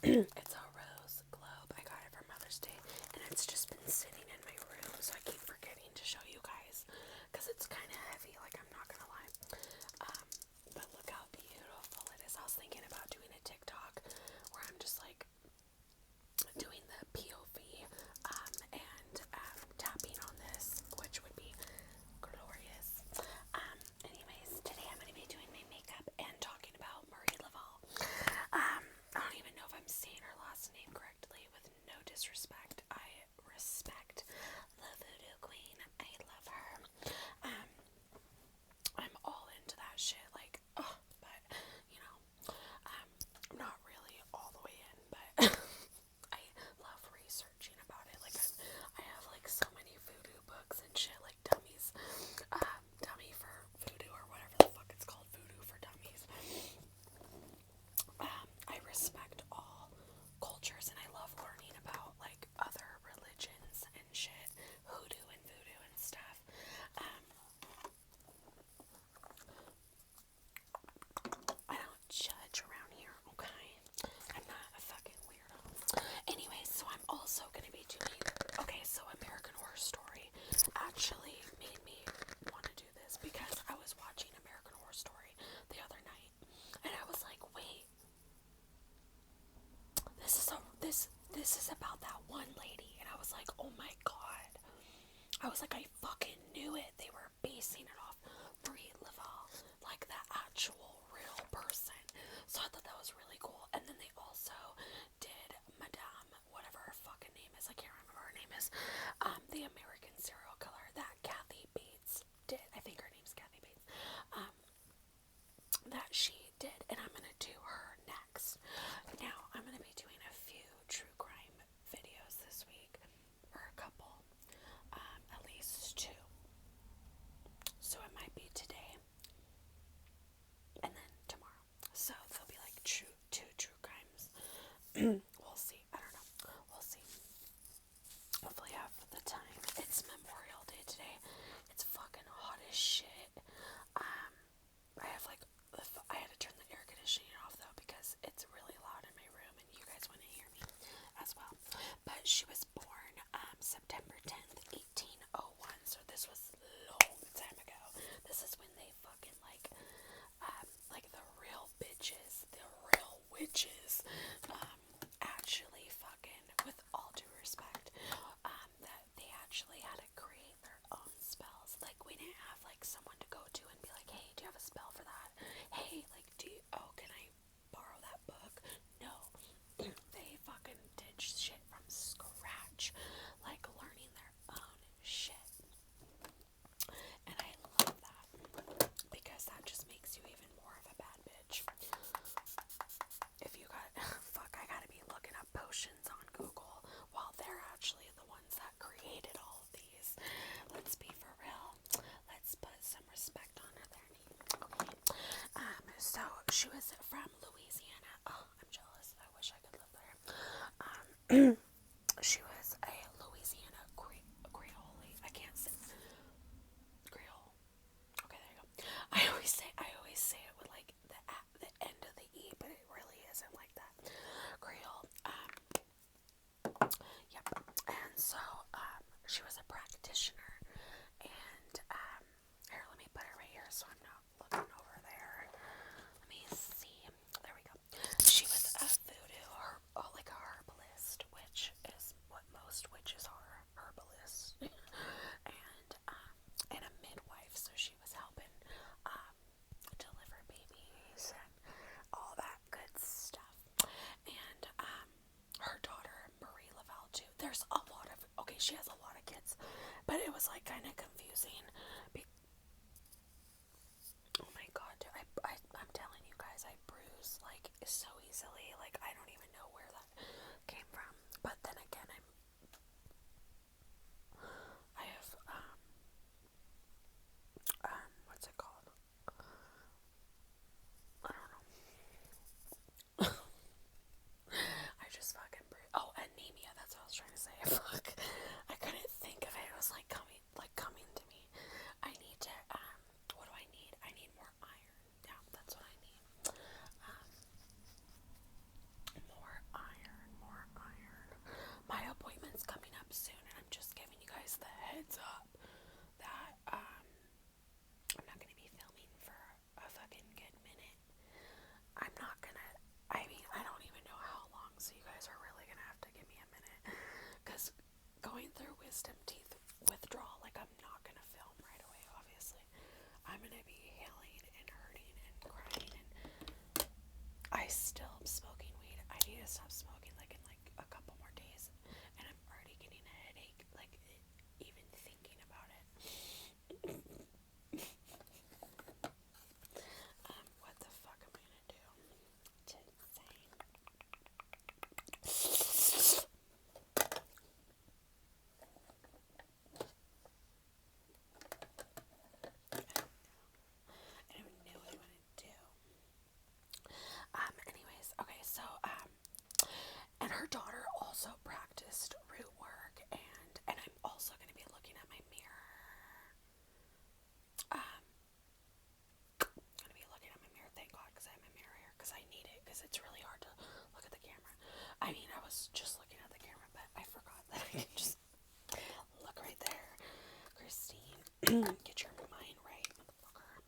It's a rose globe. I got it for Mother's Day, and it's just been sitting in my room, so I keep forgetting to show you guys, because it's kind of heavy, like, I'm not gonna lie. But look how beautiful it is. I was thinking about doing a TikTok where I'm just, like, doing the POV, and tapping on this, which would be glorious. Anyways, today I'm going to be doing my makeup and talking about Marie Laval. I don't even know if I'm saying her last name correctly, with no disrespect. I respect the Voodoo Queen. I love her. I'm all into that shit, like, oh, but, you know, I'm not really all the way in, but I love researching about it. Like, I have, like, so many voodoo books and shit, like Dummies, Dummy for Voodoo, or whatever the fuck it's called, Voodoo for Dummies. I respect all cultures, and I love learning about, like, other religions and shit, hoodoo and voodoo and stuff. I don't judge around here, okay? I'm not a fucking weirdo. Anyway, so I'm also gonna be doing, okay, so American Horror Story actually made me want to do this, because I was watching American Horror Story the other night, and I was like, wait, this is about that one lady, and I was like, oh my god. I was like, I fucking knew it. They were basing it off Marie Laval, like the actual real person. So I thought that was really cool. And then they also did Madame, whatever her fucking name is, I can't remember her name is, the American serial killer that Kathy Bates did. I think her name's Kathy Bates. That she did, and I'm gonna do her next. Now, I'm gonna be doing a few true crime videos this week, or a couple, at least two. So it might be today, and then tomorrow. So there'll be like two true crimes. We'll see. I don't know. We'll see. Hopefully I have the time. It's Memorial Day today. It's fucking hot as shit. I have like, I had to turn the air conditioning off though, because it's really loud in my room and you guys want to hear me as well. But she was born September 10th, 1801. So this was a long time ago. This is when they fucking like the real bitches, the real witches, actually fucking, with all due respect, that they actually had to create their own spells. Like, we didn't have like someone to go to and be like, hey, do you have a spell for that? Hey, like, can I borrow that book? No. They fucking did shit from scratch, like learning their own shit. And I love that, because that just makes you even more of a bad bitch. If you got, fuck, I gotta be looking up potions on Google while they're actually the ones that created all of these. Let's be for real. Let's put some respect on their name. Okay. So she was from Louisiana. Oh, I'm jealous. I wish I could live there. She was a Louisiana Creole. I can't say Creole. Okay, there you go. I always say it with like the end of the E, but it really isn't like that. Creole. Yep. And so she was a practitioner, and here, let me put it right here so I'm not looking over there. Let me see. There we go. She was a voodoo, like a herbalist, which is what most witches are, herbalists. And a midwife, so she was helping deliver babies and all that good stuff. And her daughter Marie Laval too. There's a lot of, okay, she has a lot of kids, but it was like kind of confusing. Oh my god, dude, I'm telling you guys, I bruise like so easily. Like, I don't even know where that came from. But then again, I have what's it called? I don't know. I just fucking anemia. That's what I was trying to say. Fuck, I couldn't think of it. It was like coming to me. I need to. What do I need? I need more iron. Yeah, that's what I need. More guys, it's really hard to look at the camera. I mean, I was just looking at the camera, but I forgot that I can just look right there. Christine, get your mind right, motherfucker.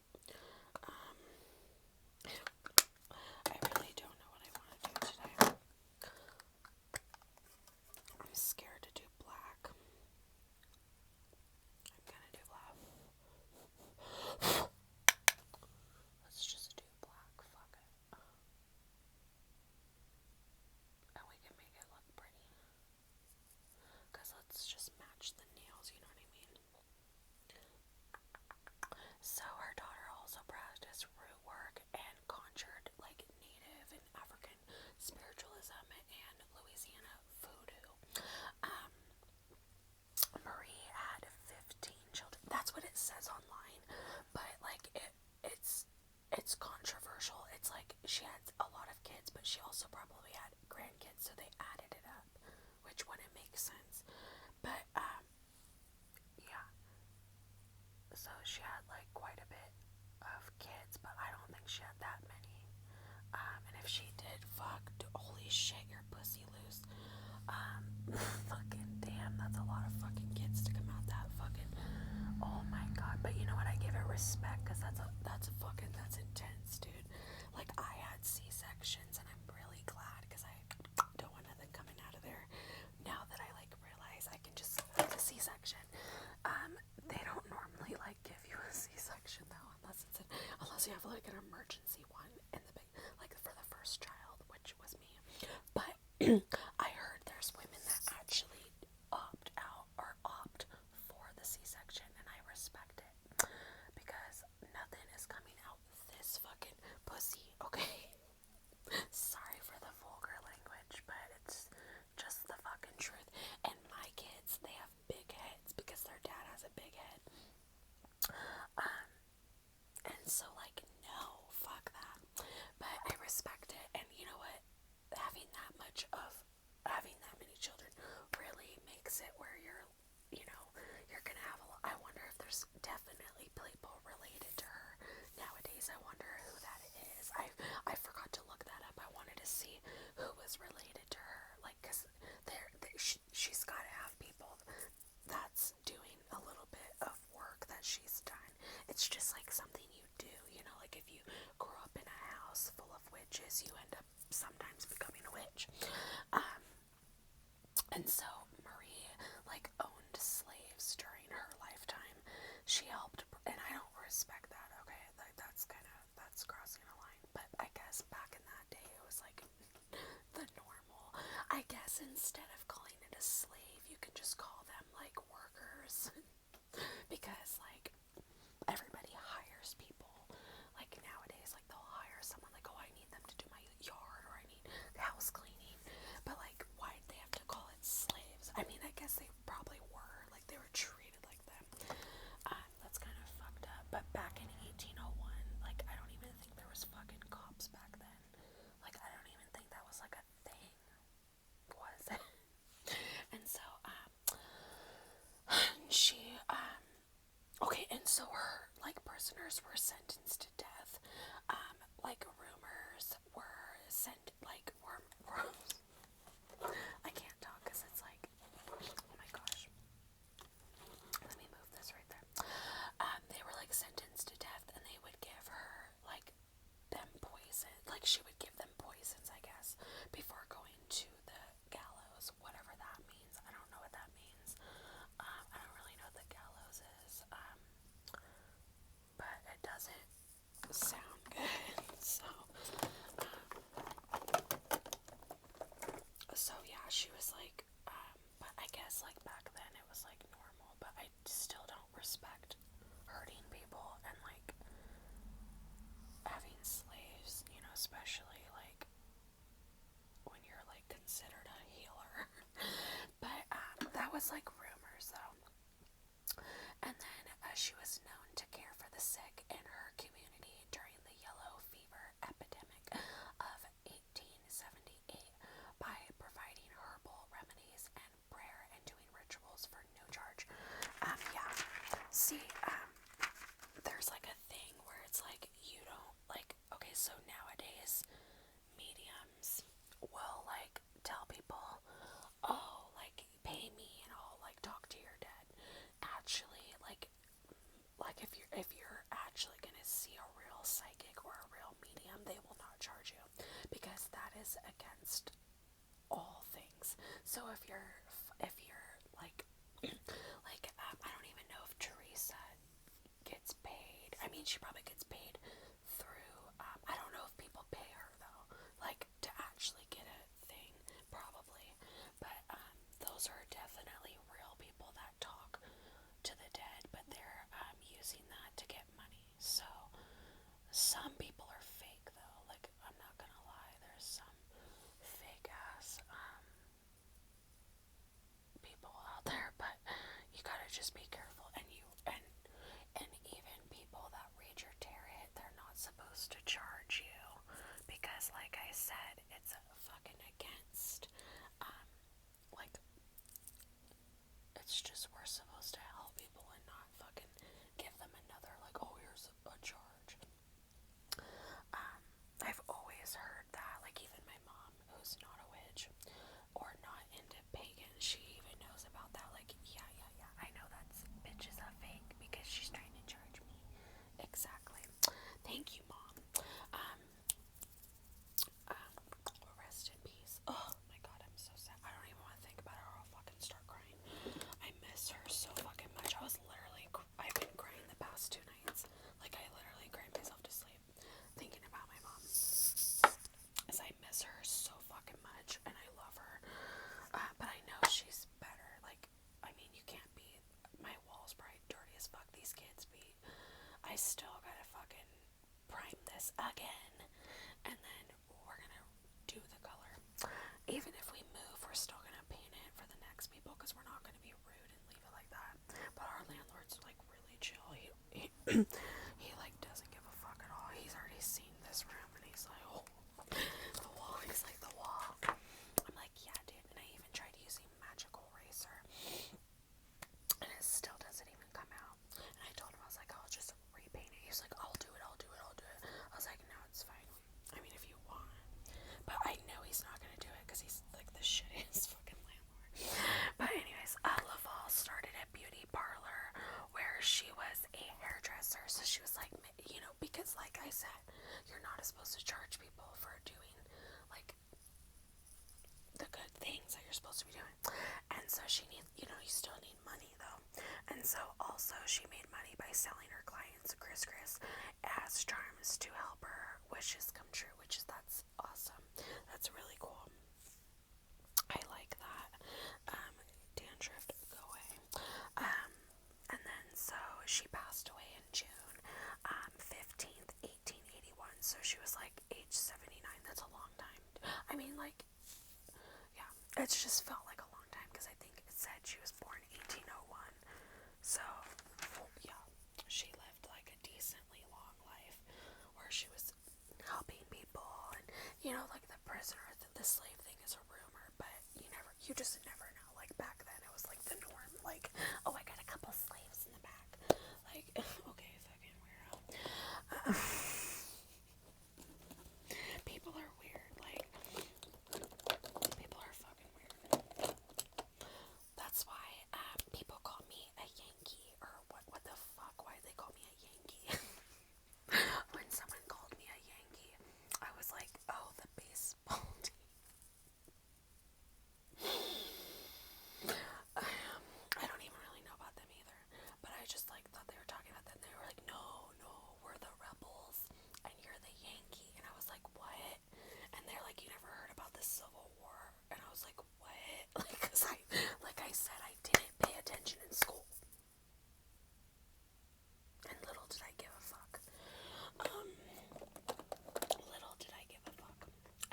I really don't know what I want to do today. I'm scared to do black. I'm gonna do black. Let's just do black. Fuck it. And we can make it look pretty. Because let's just match the nails, you know what I mean? So her daughter also practiced root work and conjured like Native and African spiritualism and Louisiana voodoo. Marie had 15 children. That's what it says online, but like it's controversial. It's like she had a lot of kids, but she also probably had grandkids, so they added it up, which wouldn't make sense. But yeah. So she had like quite a bit of kids, but I don't think she had that many. And if she did, holy shit, your pussy loose. Fucking damn, that's a lot of fucking kids to come out that fucking. Oh my god, but you know what? I give it respect because that's intense, dude. Like I had C-sections, and I'm really glad because I don't want nothing coming out of there. Now that I like realize I can just have a C-section. They don't normally like give you a C-section though, unless you have like an emergency one in the like for the first child, which was me. But I heard there's women that actually opt out or opt for the C-section, and I respect it because nothing is coming out this fucking pussy. Okay, sorry for the vulgar language, but it's just the fucking truth. And my kids, they have big heads because their dad has a big head. And so like, no, fuck that. But I respect it, and you know what? Having that many children really makes it where you're gonna have a lot. I wonder if there's definitely people related to her nowadays. I wonder who that is. I forgot to look that up. I wanted to see who was related to her, like, cause she's got to have people that's doing a little bit of work that she's done. It's just like something you do, like if you grow up in a house full of witches, you end up sometimes becoming a witch. And so Marie like owned slaves during her lifetime. She helped, and I don't respect that. Okay, like that's crossing a line. But I guess back in that day it was like the normal. I guess instead of calling it a slave, you can just call them like workers. Because like everybody hires people. Like nowadays, like they'll hire someone like, oh, I need them to do my yard, or I need house cleaning. But like, why'd they have to call it slaves? I mean, I guess they probably were. Like they were treated like them. That's kind of fucked up. But back in 1801, like I don't even think there was fucking cops back then. Like I don't even think that was like a thing. Was it? And so okay, and so her like prisoners were sentenced to death. Like rumors were I can't talk because it's like, oh my gosh. Let me move this right there. They were like sentenced to death, and they would give her like them poison. Like she would give them poisons, I guess, before going to the gallows, whatever that means. I don't know what that means. I don't really know what the gallows is. But it doesn't sound good. So yeah, she was like, but I guess like back then it was like normal, but I still don't respect hurting people and like having slaves, especially like when you're like considered a healer. But that was like rumors though. And then she was known to care for the sick in her community during the yellow fever epidemic of 1878 by providing herbal remedies and prayer and doing rituals for no charge. Yeah. See, there's like a thing where it's like you don't like, okay, so nowadays media like if you're actually gonna see a real psychic or a real medium, they will not charge you because that is against all things. So if you're like I don't even know if Teresa gets paid. I mean, she probably gets paid through. I don't know if people pay her though, like to actually get a thing, probably. But those are definitely real people that talk to the dead, but they're using that to get money. So some people are fake though. Like I'm not gonna lie, there's some fake ass people out there, but you gotta just be careful. And even people that read your tarot, they're not supposed to charge you because, like I said, it's fucking against. Like it's just we're supposed to help people and not fucking give them another like, oh, here's a charge. I've always heard that, like even my mom, who's not a witch or not into pagan, she even knows about that. Like, yeah, I know that's bitch is a fake because she's trying to charge me. Exactly. Thank you, Mom. Rest in peace. Oh my god, I'm so sad. I don't even want to think about her. I'll fucking start crying. I miss her so fucking much. I've been crying the past 2 nights. Like, I literally cried myself to sleep thinking about my mom. As I miss her so fucking much, and I love her. But I know she's better. Like, I mean, you can't be. My wall's probably dirty as fuck. These kids be. I still gotta fucking prime this again. And then we're gonna do the color. Even if we move, we're still gonna paint it for the next people because we're not gonna be rude and leave it like that. But our landlord's like really chill. He like doesn't give a fuck at all. He's already seen this room and he's like, oh, the wall. He's like, the wall. I'm like, yeah, dude. And I even tried using magical eraser, and it still doesn't even come out. And I told him, I was like, I'll just repaint it. He was like, I'll do it. I was like, no, it's fine. I mean, if you want. But I know he's not gonna do it because he's like the shittiest fucking landlord. But anyways, Laval started a beauty parlor where she was a hairdresser. So she was like, you know, because like I said, you're not supposed to charge people for doing like the good things that you're supposed to be doing. And so she you still need money though. And so also she made money by selling her clients Chris as charms to help her wishes come true, that's awesome. That's really cool. I like that. Dandruff, go away. And then so she passed away in June 15th, 1881. So she was like age 79. That's a long time. I mean, like, yeah, it's just felt like a long time because I think it said she was born 1801. So, yeah, she lived like a decently long life where she was helping people and, like the prisoner, the slave thing is a rumor, but you just never know. Like back then it was like the norm. Like, oh, I got a couple slaves in the back. Like, okay, fucking weirdo. People are weird. Like, people are fucking weird. That's why people call me a Yankee, or what the fuck? Why did they call me a Yankee? When someone called me a Yankee, I was like, oh, the baseball team. I don't even really know about them either, but I just like thought they were talking about them. They were like, no, we're the Rebels, and you're the Yankee, and I was like, what? And they're like, you never heard about the Civil War? And I was like, what? Like, cause like I said, I didn't pay attention in school, and little did I give a fuck. Little did I give a fuck,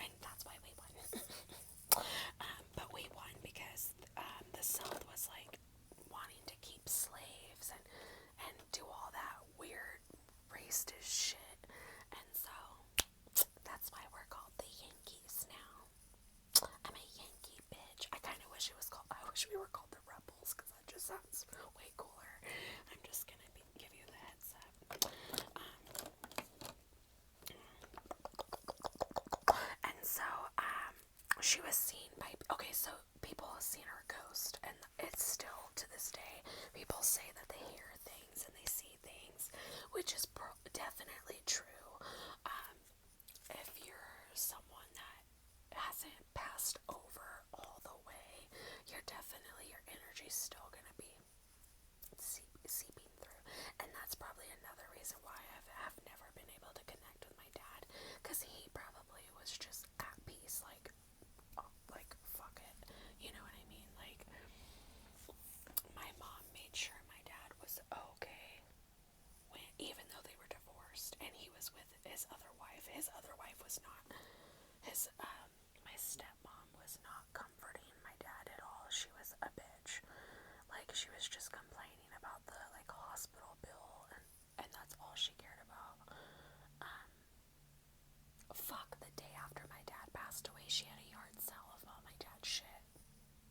and that's why we won. But we won because the South was like wanting to keep slaves and do all that weird racist shit, and so that's why we're called the Yankees now. I'm a Yankee bitch. I kind of wish I wish we were called the Rebels because that just sounds way cooler. I'm just gonna give you the heads up. And so, she was seen by, okay, so people have seen her ghost, and it's still, to this day, people say that they hear things and they see things, which is definitely true. If you're someone that hasn't passed over all the way, your energy's still gonna be seeping through, and that's probably another reason why I've never been able to connect with my dad, because he probably was just at peace, like, oh, like, fuck it, you know what I mean? Like, my mom made sure my dad was okay even though they were divorced, and he was with his other wife. His other wife was not my stepmom was not comforting my dad at all. She was a bitch. Like, she was just complaining about the, like, hospital bill, and that's all she cared about. Fuck, the day after my dad passed away, she had a yard sale of all my dad's shit.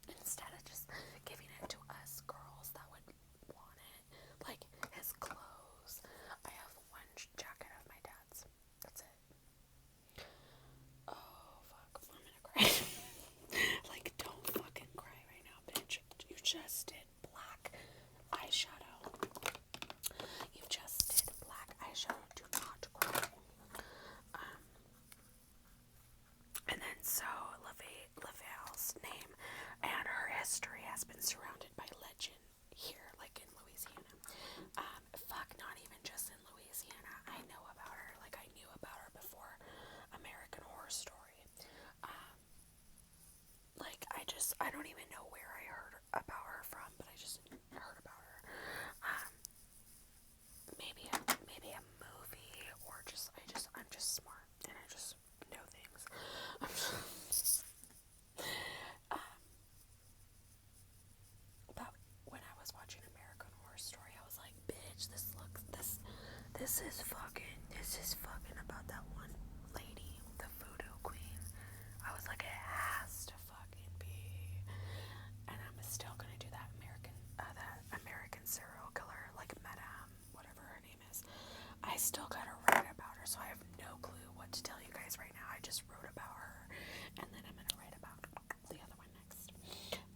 Instead of just giving it to us girls that would want it. Like, his clothes. I have one jacket of my dad's. That's it. Oh, fuck. I'm gonna cry. Like, don't fucking cry right now, bitch. You just did black eyeshadow. You just did black eyeshadow. Do not cry. And then so Lavelle's name and her history has been surrounded by legend here, like in Louisiana. Fuck, not even just in Louisiana. I know about her. Like, I knew about her before American Horror Story. Like, I don't even know where I heard about her from, but I just heard about her. Maybe a movie, or I'm just smart, and I just know things. But when I was watching American Horror Story, I was like, bitch, this is fucking about that one lady, the Voodoo Queen. I was like, it has to fucking be. And I'm still gonna do that American serial killer, like Madame, whatever her name is. I still gotta write about her, so I have no clue what to tell you guys right now. I just wrote about her, and then I'm gonna write about the other one next.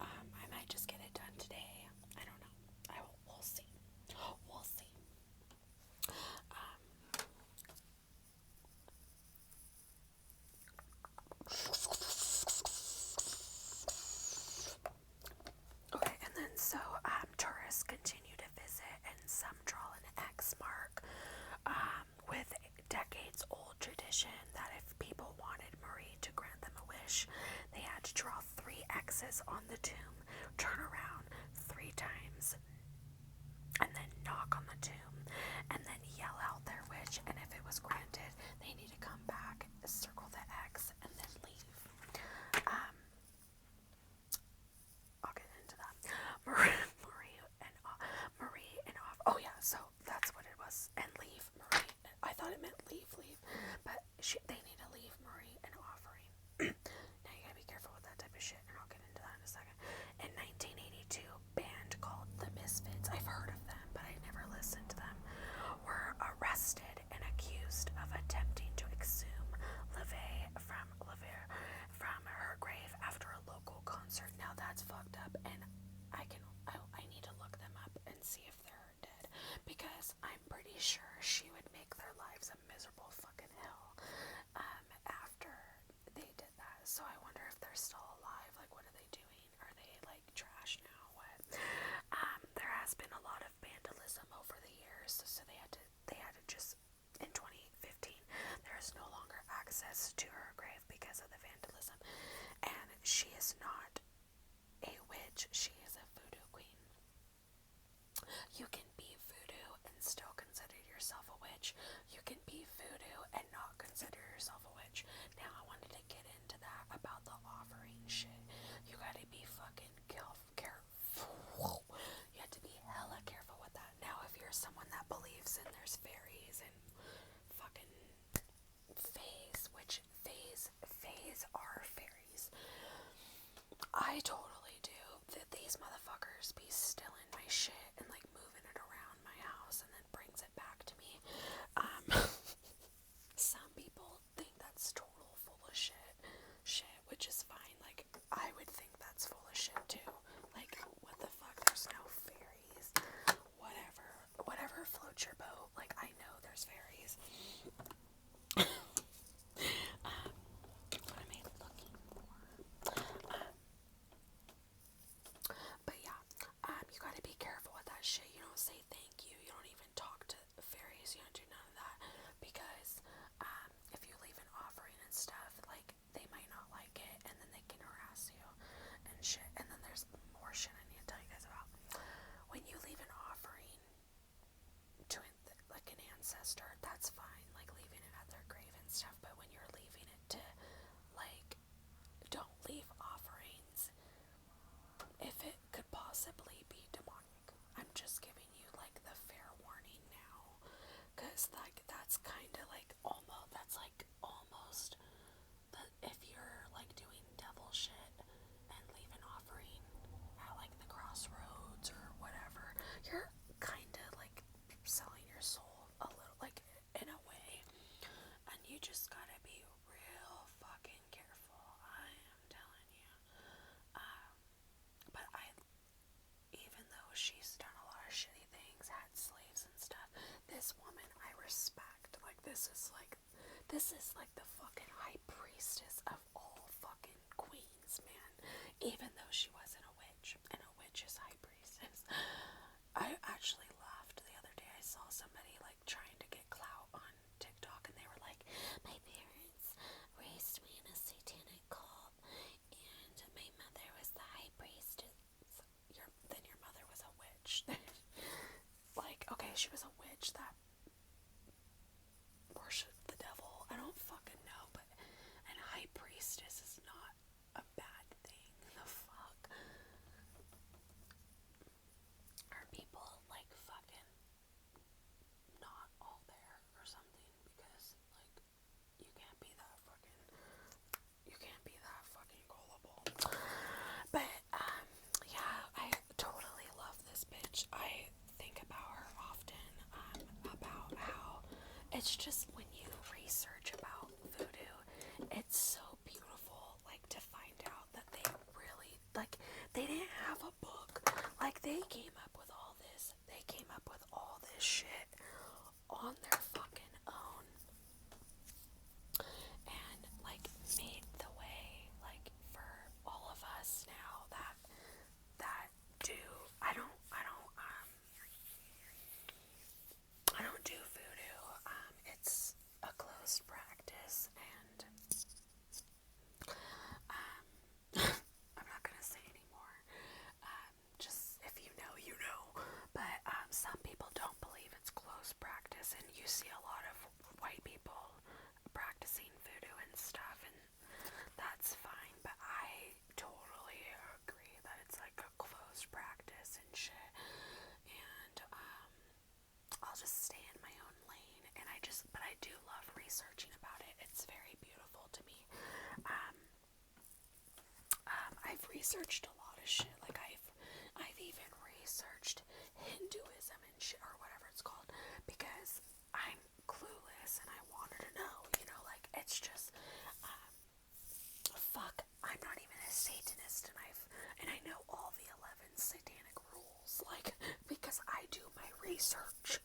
I might just get it done today. I don't know. We'll see. We'll see. Okay, and then so tourists continue to visit, and some draw an X mark, with decades-old tradition that if people wanted Marie to grant them a wish, they had to draw 3 X's on the tomb, turn around 3 times, and then knock on the tomb, and then yell out their wish, and if it was granted, they need to come back, circle the X, and then leave. I'll get into that. Oh yeah, so that's what it was. And leave Marie. I thought it meant leave, but they need to leave Marie an offering. Now you gotta be careful with that type of shit, and I'll get into that in a second. In 1982, band called the Misfits, I've heard of them, but I never listened to them, were arrested and accused of attempting to exhume Lavelle from her grave after a local concert. Now that's fucked up, and I need to look them up and see if they're dead, because I'm pretty sure she would make their lives a miserable fucking hell after they did that. So I wonder if they're still alive. Like, what are they doing? Are they like trash now? What? There has been a lot of vandalism over the years, so they had to just, in 2015, there is no longer access to her grave because of the vandalism, and she is not a witch, she is a voodoo queen. You can be voodoo and still consider yourself a witch. You can be voodoo and not consider yourself a witch. Now I wanted to get into that about the offering shit. You gotta be fucking careful. You have to be hella careful with that. Now if you're someone that believes in there's fairies and fucking fays, which fays are fairies, I totally do. That these motherfuckers be stealing my shit and like moving it around my house and then brings it back to me. Some people think that's total full of shit, which is fine. Like, I would think that's full of shit too. Like, what the fuck? There's no fairies. Whatever floats your boat. Like, I know stuff, but when you're leaving it to, like, don't leave offerings if it could possibly be demonic. I'm just giving you, like, the fair warning now, because, like, that's kind of, like, almost, if you're, like, doing devil shit and leave an offering at, like, the crossroads or whatever, you're kind of, like, selling your soul a little, like, in a way, and you just gotta be real fucking careful. I am telling you. But even though she's done a lot of shitty things, had slaves and stuff, this woman I respect. Like, this is like the fucking high priestess of all fucking queens, man. Even though she wasn't a witch, and a witch is high priestess. I actually laughed the other day. I saw somebody, like, trying to get clout on TikTok, and they were like, my parents raised me in a satanic cult, and my mother was the high priestess. Then your mother was a witch. Like, okay, she was a witch that worshipped the devil. I don't fucking know, but and high priestess is not a bad thing. The fuck? Are people, like, fucking not all there or something? Because, like, you can't be that fucking gullible. But, yeah, I totally love this bitch. I think about her often, about how it's just, when you research about voodoo, it's so beautiful, like, to find out that they really, like, they didn't have a book. Like, they came up with all this shit on their fucking own, and, like, made the way, like, for all of us now that do. I don't do voodoo. It's a closed practice, and I'm not gonna say anymore. Just, if you know, you know. But some people don't believe it's closed practice, and you see a lot of white people practicing voodoo and stuff, and that's fine. But I totally agree that it's like a closed practice and shit. And I'll just stay in my own lane, and but I do love researching about it. It's very beautiful to me. I've researched a lot of shit. Like, I've even researched Hinduism and shit, or whatever it's called, because I'm clueless and I wanted to know, like, it's just, fuck, I'm not even a Satanist, and I know all the 11 satanic rules, like, because I do my research,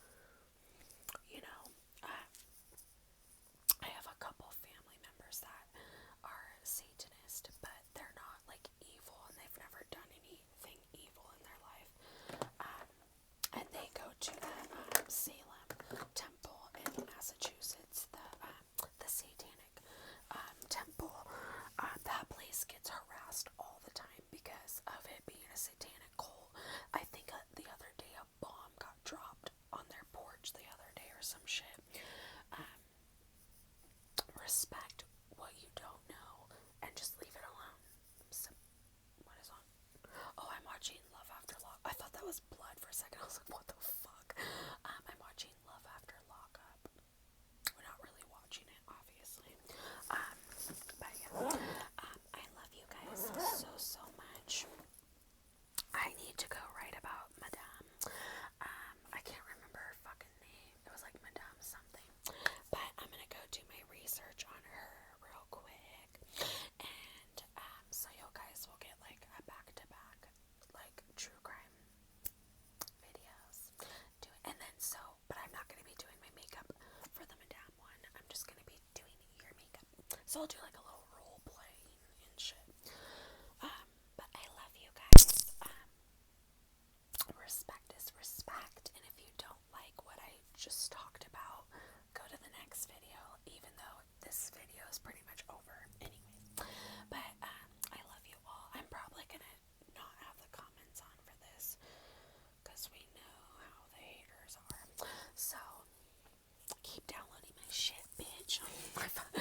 I have a couple family members that are Satanist, but they're not, like, evil, and they've never done anything evil in their life, and they go to the Salem Temple in Massachusetts, the Satanic Temple. That place gets harassed all the time because of it being a satanic cult. I think the other day a bomb got dropped on their porch the other day or some shit. Respect what you don't know and just leave it alone. So, what is on? Oh, I'm watching Love After Lock. I thought that was blood for a second. I was like, what the fuck? I'm watching Love After Lockup. We're not really watching it, obviously. But yeah. I love you guys so much. I need to go write about Madame. I can't remember her fucking name. It was like Madame something. But I'm gonna go do my research on her real quick. And so you guys will get, like, a back-to-back, like, true crime videos. And then but I'm not gonna be doing my makeup for the Madame one. I'm just gonna be doing your makeup. So I'll do, like, a little role playing and shit. But I love you guys. Respect is respect, and if you don't like what I just talked about, go to the next video, even though this video is pretty much over anyways. But I love you all. I'm probably gonna not have the comments on for this, because we know how the haters are. So keep downloading my shit, bitch. more fun.